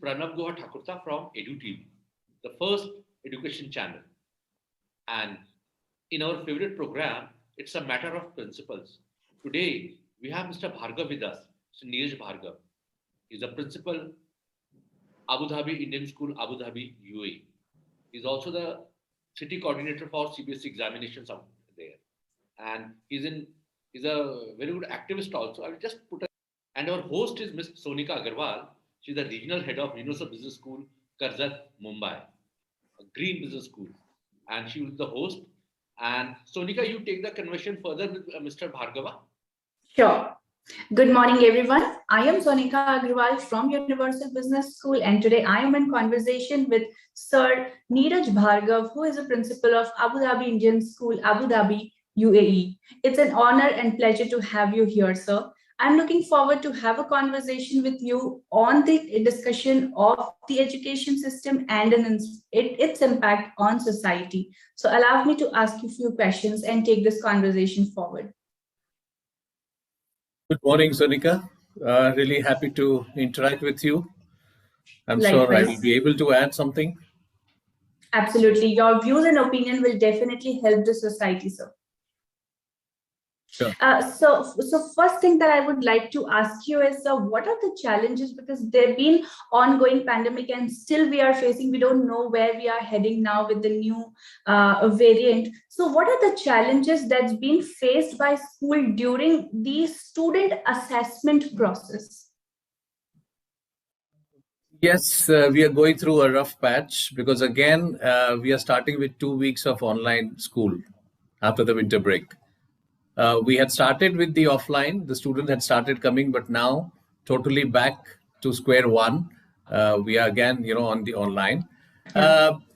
Pranav Goha Thakurta from EduTV, the first education channel. And in our favorite program, it's a matter of principles. Today, we have Mr. Bhargav with us, Mr. Neeraj Bhargav. He's a principal, Abu Dhabi Indian School, Abu Dhabi, UAE. He's also the city coordinator for CBSE examinations out there. And he's a very good activist also. I will just put a, and our host is Ms. Sonika Agarwal. She's the regional head of Universal Business School, Karjat, Mumbai, a green business school. And she was the host. And Sonika, you take the conversation further with Mr. Bhargava. Sure. Good morning, everyone. I am Sonika Agrawal from Universal Business School, and today I am in conversation with Sir Neeraj Bhargav, who is a principal of Abu Dhabi Indian School, Abu Dhabi, UAE. It's an honor and pleasure to have you here, sir. I'm looking forward to have a conversation with you on the discussion of the education system and its impact on society. So allow me to ask you a few questions and take this conversation forward. Good morning, Sonika. Really happy to interact with you. I'm Likewise. sure I will be able to add something. Absolutely. Your views and opinion will definitely help the society, sir. Sure. So first thing that I would like to ask you is, what are the challenges? Because there have been ongoing pandemic and still we are facing, we don't know where we are heading now with the new variant. So what are the challenges that's been faced by school during the student assessment process? Yes, we are going through a rough patch because again, we are starting with 2 weeks of online school after the winter break. We had started with the offline, the students had started coming, but now totally back to square one. We are again, on the online.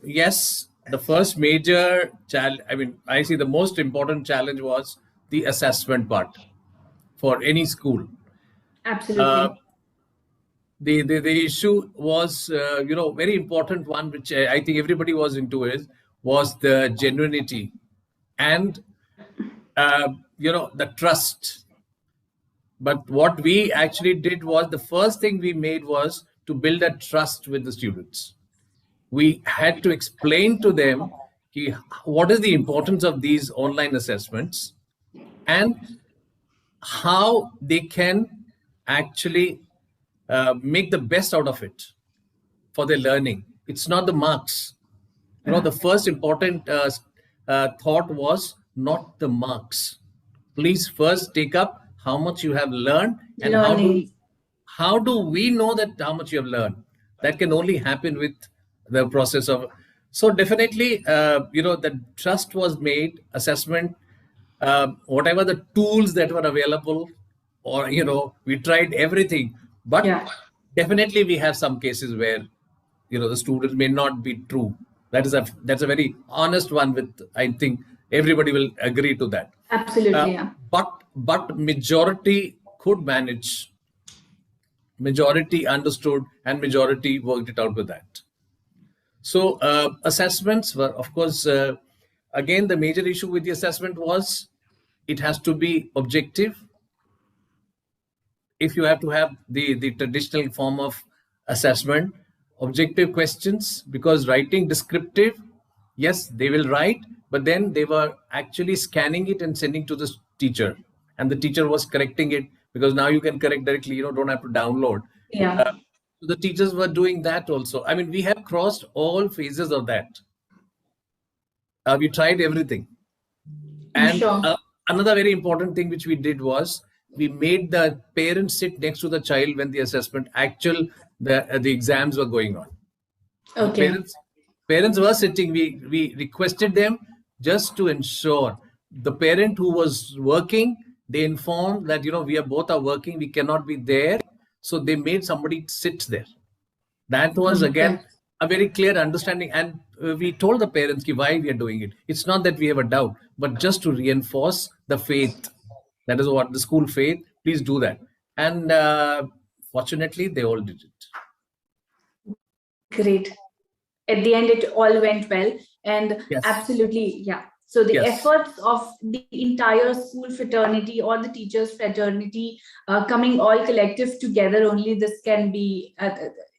Yes, the first major challenge, I see the most important challenge was the assessment part for any school. Absolutely. The issue was, very important one, which I think everybody was into it, was the genuinity and the trust. But what we actually did was, the first thing we made was to build a trust with the students. We had to explain to them what is the importance of these online assessments and how they can actually make the best out of it for their learning. It's not the marks. The first important thought was not the marks. Please first take up how much you have learned and how do we know that how much you have learned. That can only happen with the process of. So definitely, the trust was made, assessment, whatever the tools that were available, or, we tried everything. But definitely we have some cases where, the students may not be true. That's a very honest one with, I think everybody will agree to that. Absolutely, yeah. But majority could manage, majority understood, and majority worked it out with that. So assessments were, of course, again, the major issue with the assessment was it has to be objective. If you have to have the traditional form of assessment, objective questions, because writing descriptive, yes, they will write, but then they were actually scanning it and sending to the teacher, and the teacher was correcting it, because now you can correct directly, don't have to download. So the teachers were doing that also. We have crossed all phases of that. We tried everything. And sure. Another very important thing which we did was we made the parents sit next to the child when the assessment, the exams were going on. Okay. Parents were sitting. We requested them just to ensure the parent who was working, they informed that, we are both working, we cannot be there. So they made somebody sit there. That was again a very clear understanding. And we told the parents why we are doing it. It's not that we have a doubt, but just to reinforce the faith. That is what the school faith. Please do that. And fortunately, they all did it. Great. At the end, it all went well. And absolutely, yeah. So the efforts of the entire school fraternity or the teachers fraternity coming all collective together, only this can be,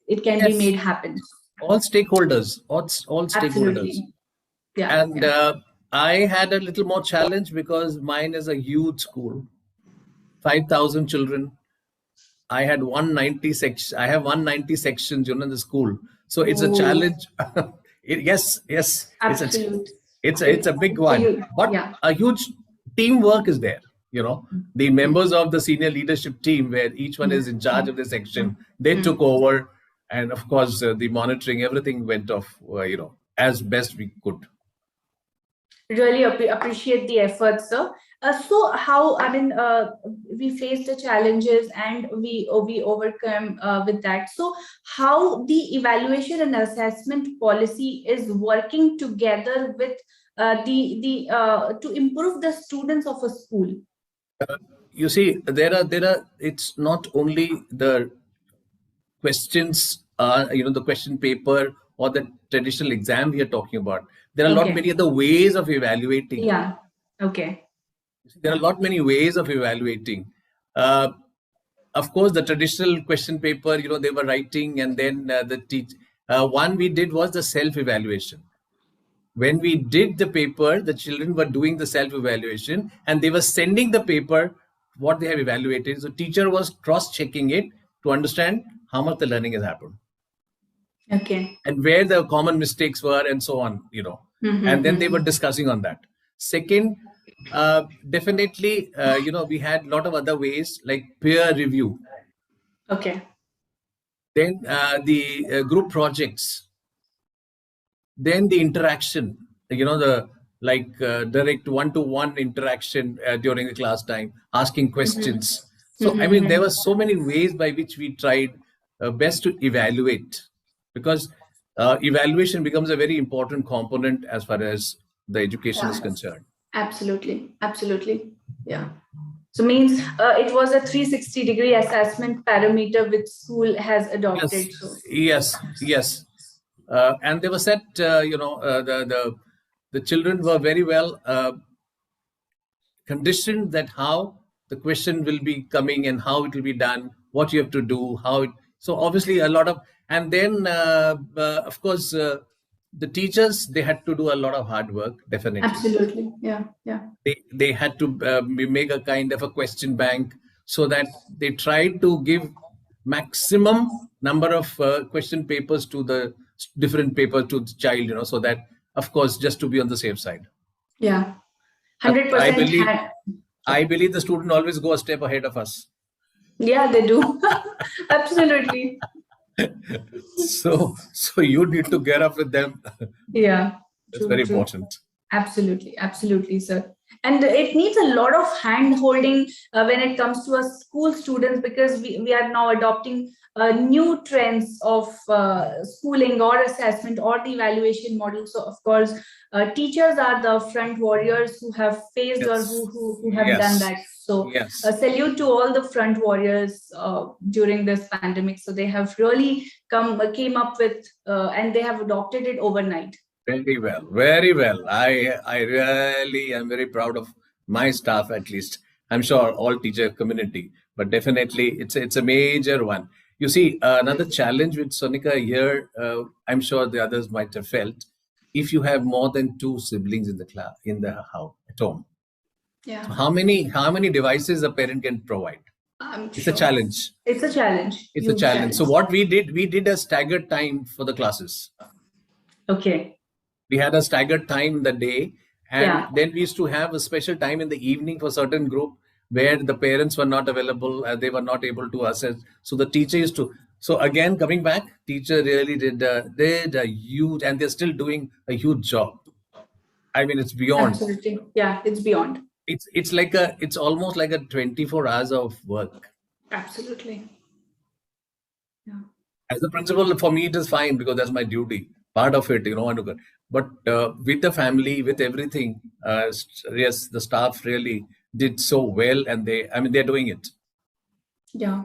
it can be made happen. All stakeholders, all stakeholders. Absolutely. Yeah. And I had a little more challenge because mine is a huge school, 5,000 children. I had 190 sections. I have 190 sections, in the school. So it's a challenge. Yes. Absolutely. It's a big one, but a huge teamwork is there. The members of the senior leadership team, where each one is in charge of the section, they took over, and of course the monitoring, everything went off, as best we could. Really appreciate the effort, sir. So how, we face the challenges and we overcome with that. So how the evaluation and assessment policy is working together with to improve the students of a school? You see, there are. It's not only the questions, the question paper or the traditional exam we are talking about. There are many other ways of evaluating. Yeah. Okay. There are many ways of evaluating. Of course, the traditional question paper, they were writing, and then one we did was the self-evaluation. When we did the paper, the children were doing the self-evaluation, and they were sending the paper, what they have evaluated. So teacher was cross-checking it to understand how much the learning has happened. Okay. And where the common mistakes were, and so on, and then they were discussing on that. Second, definitely, we had a lot of other ways like peer review. Okay. Then the group projects. Then the interaction, the direct one-to-one interaction during the class time, asking questions. So, there were so many ways by which we tried best to evaluate, because evaluation becomes a very important component as far as the education is concerned. Absolutely. Yeah. So means it was a 360-degree assessment parameter which school has adopted. Yes. And they were set, the children were very well conditioned that how the question will be coming and how it will be done, what you have to do, so obviously a lot of, and then of course the teachers, they had to do a lot of hard work, definitely. Absolutely. Yeah. They had to make a kind of a question bank, so that they tried to give maximum number of question papers to the different paper to the child, so that, of course, just to be on the safe side. Yeah. 100%. I believe the student always go a step ahead of us. Yeah, they do. Absolutely. So you need to get up with them. Yeah. It's very important. Absolutely, sir. And it needs a lot of hand holding when it comes to us school students, because we are now adopting new trends of schooling or assessment or the evaluation model. So of course, teachers are the front warriors who have faced or who have done that. So salute to all the front warriors during this pandemic. So they have really came up with and they have adopted it overnight. Very well. I really am very proud of my staff, at least. I'm sure all teacher community, but definitely it's a major one. You see, another challenge with Sonika here, I'm sure the others might have felt, if you have more than 2 siblings in the class, in the house, at home. Yeah. So how many devices a parent can provide? It's a challenge. It's a challenge. It's a challenge. So what we did a staggered time for the classes. Okay. We had a staggered time in the day, and then we used to have a special time in the evening for certain group where the parents were not available, they were not able to assess. So the teacher used to. So again, coming back, teacher really did a huge, and they're still doing a huge job. I mean, it's beyond. Absolutely. Yeah, it's beyond. It's almost like a 24 hours of work. Absolutely. Yeah. As a principal, for me, it is fine because that's my duty. Part of it, but with the family, with everything, yes, the staff really did so well, and they're doing it. Yeah.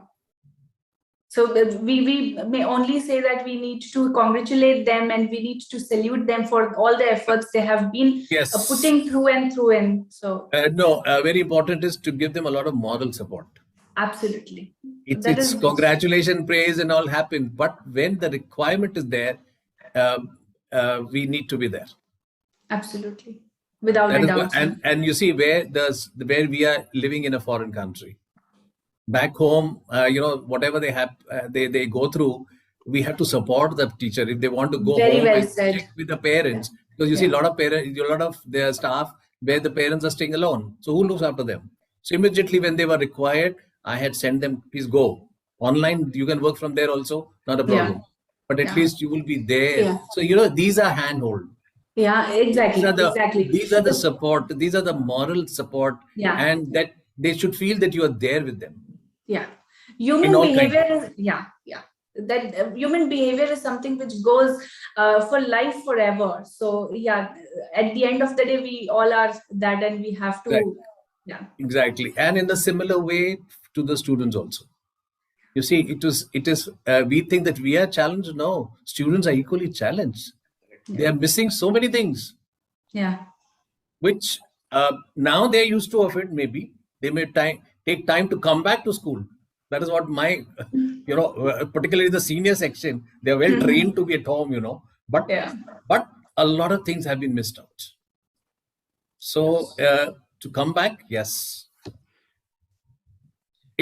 So we may only say that we need to congratulate them and we need to salute them for all the efforts they have been putting through and through. And so very important is to give them a lot of moral support. Absolutely. It's That it's is congratulation, praise, and all happen. But when the requirement is there, we need to be there. absolutely without That a is doubt, sir. and you see where we are living in a foreign country. Back home, whatever they have, they go through. We have to support the teacher if they want to go Very home well and said. check with the parents, because you see a Yeah. lot of parents, a lot of their staff where the parents are staying alone. So who looks after them? So immediately when they were required, I had sent them, please go online. You can work from there also, not a Yeah. problem. But at Yeah. least you will be there. Yeah. So these are handhold. Yeah, exactly. Exactly. These are the support. These are the moral support, Yeah. and that they should feel that you are there with them. Yeah. In Human all behavior is, yeah. That human behavior is something which goes for life forever. So yeah, at the end of the day, we all are that, and we have to, Right. yeah. Exactly. And in a similar way to the students also. You see, it is we think that we are challenged. No, students are equally challenged. They are missing so many things, Yeah. which now they're used to of it. Maybe they may take time to come back to school. That is what my, particularly the senior section, they're well trained to be at home, but Yeah. but a lot of things have been missed out. So to come back, yes.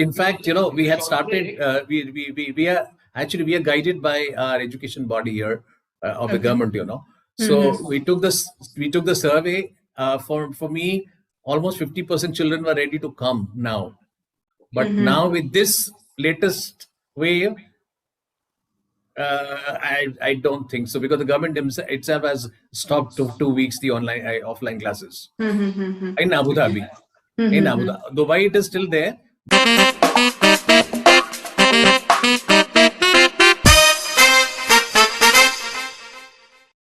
In fact, we had started. We are guided by our education body here of the government. So we took the survey. For me, almost 50% children were ready to come now, but now with this latest wave, I don't think so, because the government itself has stopped 2 weeks the offline classes in Abu Dhabi. In Abu Dhabi, Dubai it is still there.